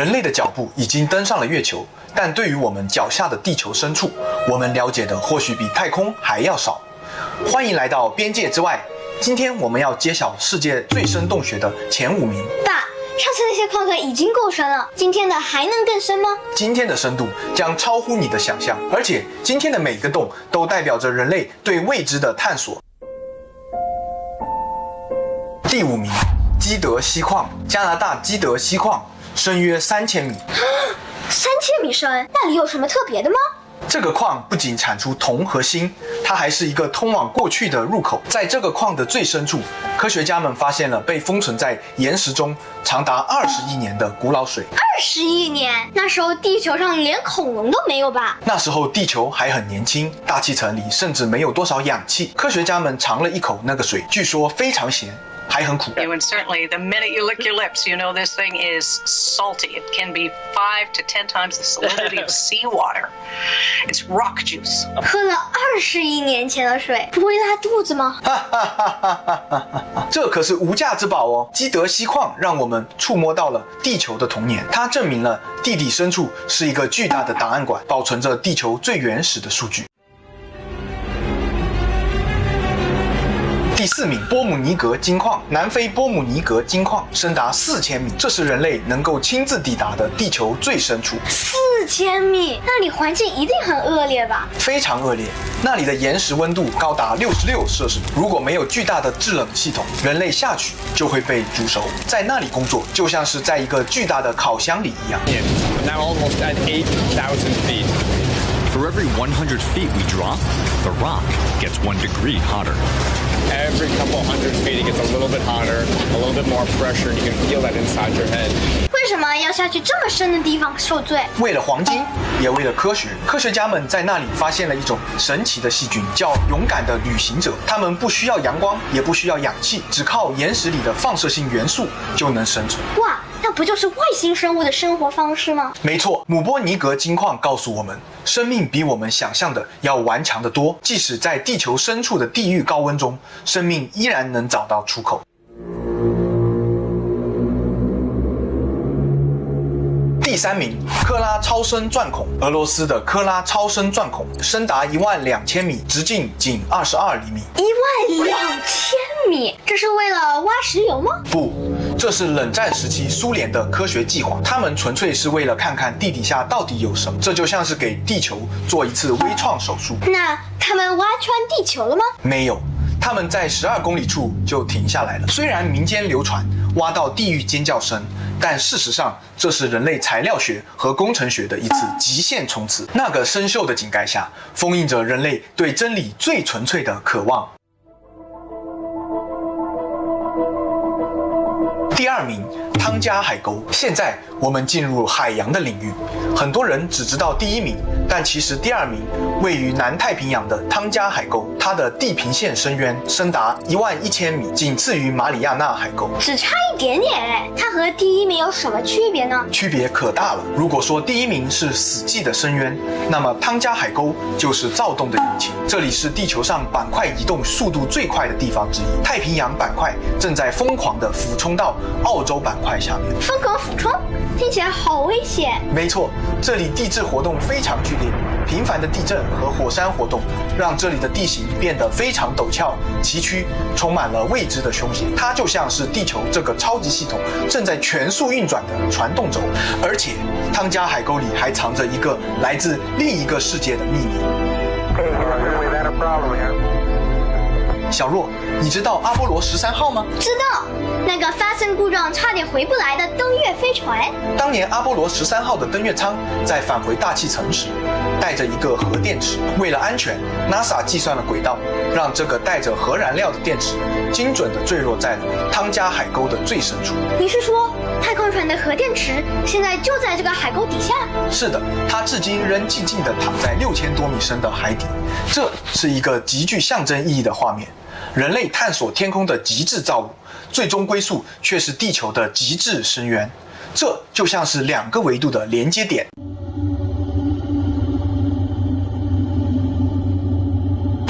人类的脚步已经登上了月球，但对于我们脚下的地球深处，我们了解的或许比太空还要少。欢迎来到边界之外，今天我们要揭晓世界最深洞穴的前5名。爸，上次那些矿坑已经够深了，今天的还能更深吗？今天的深度将超乎你的想象，而且今天的每个洞都代表着人类对未知的探索。第5名，基德锡矿，加拿大基德锡矿，深约3000米。3000米深，那里有什么特别的吗？这个矿不仅产出铜和锌，它还是一个通往过去的入口。在这个矿的最深处，科学家们发现了被封存在岩石中长达20亿年的古老水。20亿年，那时候地球上连恐龙都没有吧？那时候地球还很年轻，大气层里甚至没有多少氧气。科学家们尝了一口那个水，据说非常咸。还很苦。You and certainly the minute you lick your lips, you know this thing is salty. It can be 5 to 10 times the salinity of seawater. It's rock juice. 喝了20亿年前的水，不会拉肚子吗？这可是无价之宝哦！基德锡矿让我们触摸到了地球的童年，它证明了地底深处是一个巨大的档案馆，保存着地球最原始的数据。第4名，波姆尼格金矿，南非波姆尼格金矿深达4000米，这是人类能够亲自抵达的地球最深处。4000米，那里环境一定很恶劣吧？非常恶劣，那里的岩石温度高达66摄氏度，如果没有巨大的制冷系统，人类下去就会被煮熟。在那里工作，就像是在一个巨大的烤箱里一样。Now almost at 8,000 feet. For every 100 feet we drop, the rock gets 1 degree hotter. Every couple hundred feet it gets a little bit hotter, a little bit more pressure, and you can feel that inside your head. 为什么要下去这么深的地方受罪？为了黄金，也为了科学。科学家们在那里发现了一种神奇的细菌，叫勇敢的旅行者。他们不需要阳光，也不需要氧气，只靠岩石里的放射性元素就能生存。哇，那不就是外星生物的生活方式吗？没错，姆波尼格金矿告诉我们，生命比我们想象的要顽强得多。即使在地球深处的地狱高温中，生命依然能找到出口。第3名，科拉超深钻孔，俄罗斯的科拉超深钻孔深达12000米，直径仅22厘米。12000米，这是为了挖石油吗？不，这是冷战时期苏联的科学计划，他们纯粹是为了看看地底下到底有什么。这就像是给地球做一次微创手术。那他们挖穿地球了吗？没有，他们在12公里处就停下来了。虽然民间流传挖到地狱尖叫声，但事实上这是人类材料学和工程学的一次极限冲刺。那个生锈的井盖下，封印着人类对真理最纯粹的渴望。第2名，汤加海沟。现在我们进入海洋的领域，很多人只知道第1名，但其实第2名位于南太平洋的汤加海沟，它的地平线深渊深达11000米，仅次于马里亚纳海沟，只差一点点哎。它和第1名有什么区别呢？区别可大了。如果说第1名是死寂的深渊，那么汤加海沟就是躁动的引擎。这里是地球上板块移动速度最快的地方之一，太平洋板块正在疯狂地俯冲到澳洲板块下面。疯狂俯冲，听起来好危险。没错，这里地质活动非常剧烈，频繁的地震和火山活动让这里的地形变得非常陡峭崎岖，充满了未知的凶险。它就像是地球这个超级系统正在全速运转的传动轴，而且汤加海沟里还藏着一个来自另一个世界的秘密。小若，你知道阿波罗13号吗？知道，那个发生故障差点回不来的登月飞船。当年阿波罗13号的登月舱在返回大气层时，带着一个核电池。为了安全 ，NASA 计算了轨道，让这个带着核燃料的电池精准地坠落在了汤加海沟的最深处。你是说，太空船的核电池现在就在这个海沟底下？是的，它至今仍静静地躺在6000多米深的海底。这是一个极具象征意义的画面。人类探索天空的极致造物，最终归宿却是地球的极致深渊。这就像是2个维度的连接点。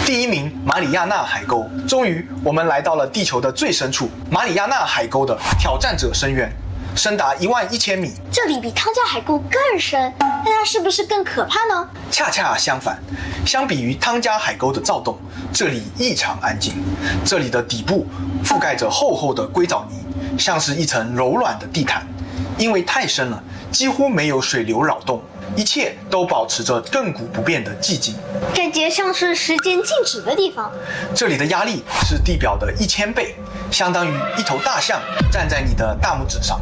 第1名，马里亚纳海沟。终于，我们来到了地球的最深处——马里亚纳海沟的挑战者深渊。深达11000米。这里比汤加海沟更深，那它是不是更可怕呢？恰恰相反，相比于汤加海沟的躁动，这里异常安静。这里的底部覆盖着厚厚的硅藻泥，像是一层柔软的地毯。因为太深了，几乎没有水流扰动，一切都保持着亘古不变的寂静。感觉像是时间静止的地方。这里的压力是地表的1000倍，相当于一头大象站在你的大拇指上。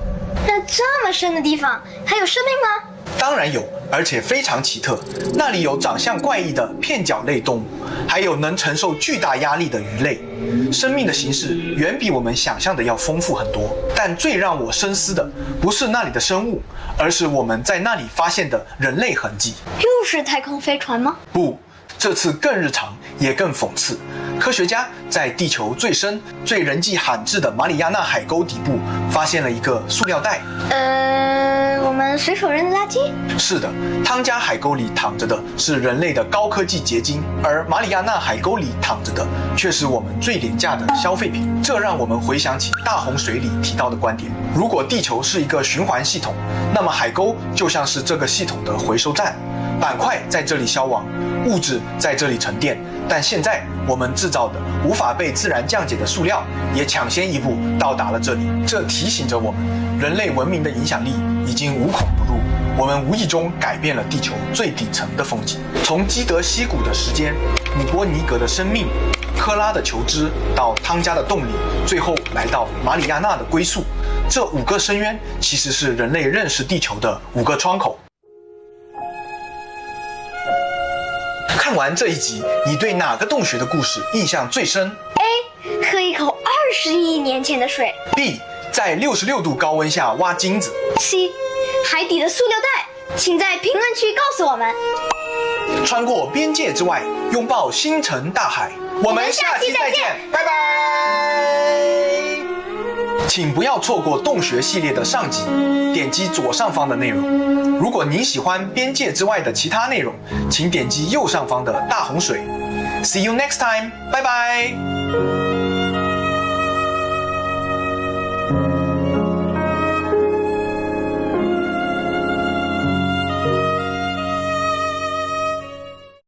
那这么深的地方还有生命吗？当然有，而且非常奇特。那里有长相怪异的片脚类动物，还有能承受巨大压力的鱼类。生命的形式远比我们想象的要丰富很多。但最让我深思的，不是那里的生物，而是我们在那里发现的人类痕迹。又是太空飞船吗？不，这次更日常，也更讽刺。科学家在地球最深、最人迹罕至的马里亚纳海沟底部发现了一个塑料袋。我们随手扔的垃圾？是的，汤加海沟里躺着的是人类的高科技结晶，而马里亚纳海沟里躺着的却是我们最廉价的消费品。这让我们回想起大洪水里提到的观点：如果地球是一个循环系统，那么海沟就像是这个系统的回收站。板块在这里消亡，物质在这里沉淀，但现在我们制造的无法被自然降解的塑料也抢先一步到达了这里。这提醒着我们，人类文明的影响力已经无孔不入，我们无意中改变了地球最底层的风景。从基德溪谷的时间、姆波尼格的生命、科拉的求知，到汤加的动力，最后来到马里亚纳的归宿，这5个深渊其实是人类认识地球的5个窗口。看完这一集，你对哪个洞穴的故事印象最深 A. 喝一口20亿年前的水。 ？B. 在66度高温下挖金子。 C. 海底的塑料袋。请在评论区告诉我们。穿过边界之外，拥抱星辰大海。我们下期再见，拜拜。请不要错过洞穴系列的上集，点击左上方的内容。如果您喜欢边界之外的其他内容，请点击右上方的大洪水。See you next time，拜拜。